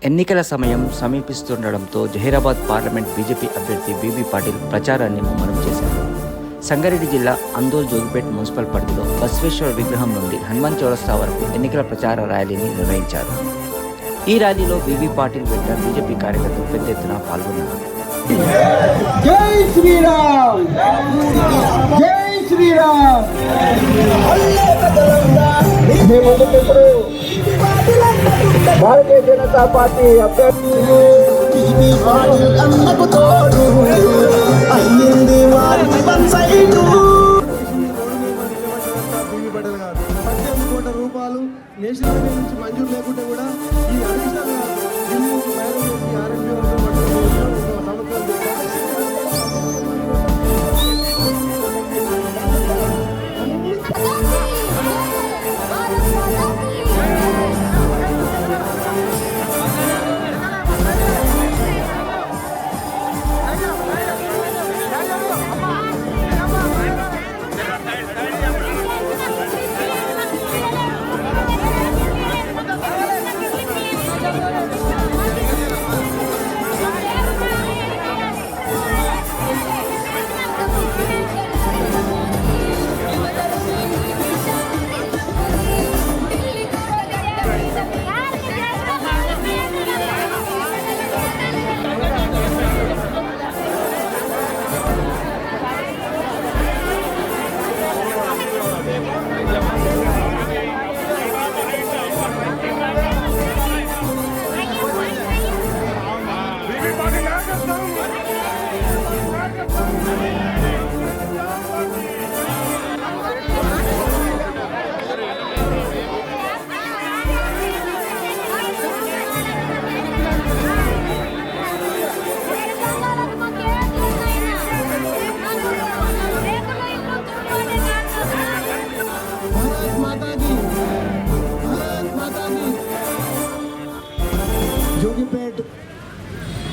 ఎన్నికల సమయం సమీపిస్తుండటంతో Zaheerabad parliament BJP అభ్యర్థి బీబీ పాటిల్ ప్రచారాన్ని ముమ్మరం చేశారు. సంగారెడ్డి జిల్లా అందోల్ జోగిపేట్ మున్సిపల్ పరిధిలో బసవేశ్వర విగ్రహం నుండి హనుమాన్ చౌరస్తా వరకు ఎన్నికల ప్రచార ర్యాలీని నిర్వహించారు. ఈ ర్యాలీలో బీబీ పాటిల్ వెంట బీజేపీ కార్యకర్తలు పెద్ద ఎత్తున పాల్గొన్నారు. జై శ్రీరామ్, జై శ్రీరామ్. భారతీయ జనతా పార్టీ అభ్యర్థి అన్నకు తోడు అయ్యింది వారి సైడు. 18 కోట్ల రూపాయలు నేషనల్ నుంచి మంజూరు లేకుంటే కూడా ఈ అడిషనల్ ఢిల్లీ నుంచి బయలు చేసి ఆర్ఎంపీ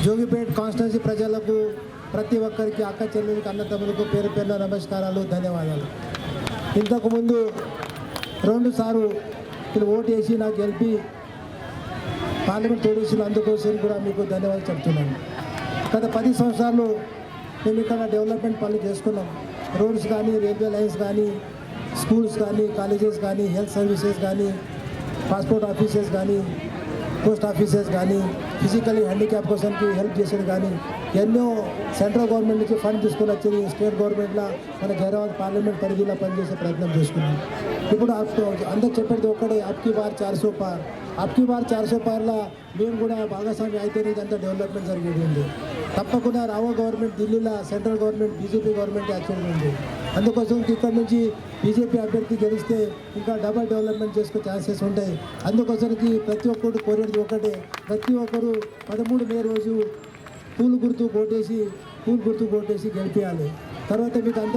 జోగిపేట్ కాన్స్టిట్యున్సీ ప్రజలకు ప్రతి ఒక్కరికి అక్క చెల్లెలకు అన్నదమ్ములకు పేరు పేరున నమస్కారాలు, ధన్యవాదాలు. ఇంతకుముందు 2 సార్లు ఓటు వేసి నాకు గెలిపి పార్లమెంట్ తోడేసిన అందుకోసం కూడా మీకు ధన్యవాదాలు చెప్తున్నాను. గత 10 సంవత్సరాలు మేము ఇక్కడ డెవలప్మెంట్ పనులు చేసుకున్నాం. రోడ్స్ కానీ, రైల్వే లైన్స్ కానీ, స్కూల్స్ కానీ, కాలేజెస్ కానీ, హెల్త్ సర్వీసెస్ కానీ, పాస్పోర్ట్ ఆఫీసెస్ కానీ, పోస్ట్ ఆఫీసెస్ కానీ, ఫిజికలీ హ్యాండిక్యాప్ కోసానికి హెల్ప్ చేసేది కానీ ఎన్నో సెంట్రల్ గవర్నమెంట్ నుంచి ఫండ్ తీసుకొని వచ్చేది స్టేట్ గవర్నమెంట్లో మన జహీరాబాద్ పార్లమెంట్ పరిధిలో పనిచేసే ప్రయత్నం చేసుకున్నాం. ఇప్పుడు అందరూ చెప్పేది ఒక్కడే, అబ్కి బార్ 400 పార్. అబ్కి బార్ 400 పార్లో మేము కూడా భాగస్వామి అయితేనే ఇదంతా డెవలప్మెంట్ జరిగేది ఉంది. తప్పకుండా రావో గవర్నమెంట్ ఢిల్లీలో సెంట్రల్ గవర్నమెంట్ బీజేపీ గవర్నమెంట్ యాక్చువల్గా ఉంది. అందుకోసం ఇక్కడ నుంచి బీజేపీ అభ్యర్థి గెలిస్తే ఇంకా డబల్ డెవలప్మెంట్ చేసుకునే ఛాన్సెస్ ఉంటాయి. అందుకోసానికి ప్రతి ఒక్కరు కోరేది ఒకటే, ప్రతి ఒక్కరు 13 మే రోజు పూలు గుర్తు కొట్టేసి గెలిపించాలి. తర్వాత మీకు అంత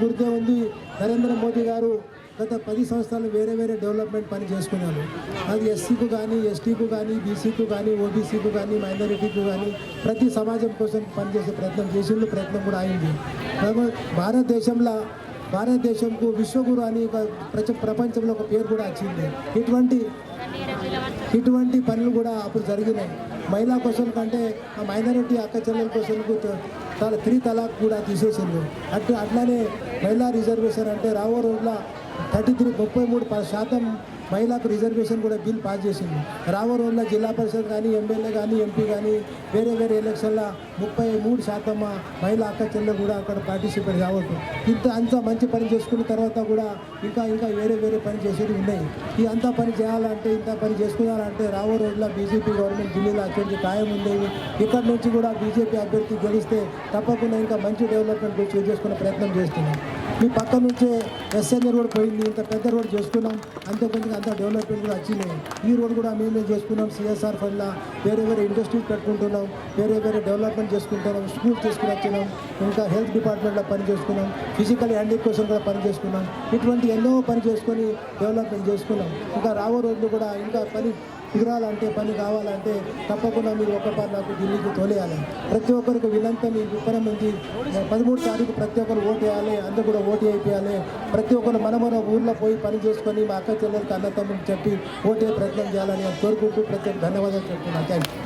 గుర్తే ఉంది నరేంద్ర మోదీ గారు గత 10 సంవత్సరాలు వేరే డెవలప్మెంట్ పని చేసుకున్నారు. అది ఎస్సీకు కానీ, ఎస్టీకు కానీ, బీసీకు కానీ, ఓబీసీకు కానీ, మైనారిటీకు కానీ ప్రతి సమాజం కోసం పనిచేసే ప్రయత్నం కూడా అయింది. భారతదేశంకు విశ్వగురు అని ప్రపంచంలో ఒక పేరు కూడా వచ్చింది. ఇటువంటి పనులు కూడా అప్పుడు జరిగినాయి. మహిళా కోసం కంటే మైనారిటీ అక్క చెల్లెల కోసం 3 తలాక్ కూడా తీసేసింది. అట్లానే మహిళా రిజర్వేషన్ అంటే రావో రోజుల 33% మహిళలకు రిజర్వేషన్ కూడా బిల్ పాస్ చేసింది. రావో రోజుల్లో జిల్లా పరిషత్ కానీ, ఎమ్మెల్యే కానీ, ఎంపీ కానీ వేరే ఎలక్షన్లో 33% మహిళా అక్క చెల్లెలు కూడా అక్కడ పార్టిసిపేట్ కావద్దు. అంత మంచి పని చేసుకున్న తర్వాత కూడా ఇంకా వేరే పని చేసేది ఉన్నాయి. ఈ అంతా పని చేయాలంటే, ఇంత పని చేసుకున్నారంటే రావో రోజుల్లో బీజేపీ గవర్నమెంట్ ఢిల్లీలో అటువంటి ఖాయం ఉండేవి. ఇక్కడ నుంచి కూడా బీజేపీ అభ్యర్థి గెలిస్తే తప్పకుండా ఇంకా మంచి డెవలప్మెంట్ చేసుకునే ప్రయత్నం చేస్తున్నాం. మీ పక్క నుంచే ఎస్ఎన్ఏ రోడ్ పోయింది, ఇంత పెద్ద రోడ్ చేసుకున్నాం. అంత డెవలప్మెంట్ కూడా వచ్చినాయి. ఈ రోడ్ కూడా మేమే చేసుకున్నాం. సిఎస్ఆర్ ఫండ్లో వేరే ఇండస్ట్రీస్ పెట్టుకుంటున్నాం, వేరే డెవలప్మెంట్ చేసుకుంటున్నాం, స్కూల్స్ తీసుకుని వచ్చినాం, ఇంకా హెల్త్ డిపార్ట్మెంట్లో పని చేసుకున్నాం, ఫిజికల్ హ్యాండిక్ కోసం కూడా పని చేసుకున్నాం. ఇటువంటి ఎన్నో పని చేసుకొని డెవలప్మెంట్ చేసుకున్నాం. ఇంకా రావో రోజులు కూడా ఇంకా పని కుదరాలంటే, పని కావాలంటే తప్పకుండా మీరు ఒకసారి నాకు ఢిల్లీకి తోలేయాలి. ప్రతి ఒక్కరికి వినంతం విఫలం ఉంది. 13 తారీఖు ప్రతి ఒక్కరు ఓటు వేయాలి. అందరూ కూడా ఓటు వేయాలి, ప్రతి ఒక్కరు మన ఊర్లో పోయి పని చేసుకొని మా అక్క చెల్లెలకి అన్నతమ్ములకు చెప్పి ఓటే ప్రయత్నం చేయాలని కోరుకుంటూ ప్రత్యేక ధన్యవాదాలు చెప్తున్నాను. Thank you.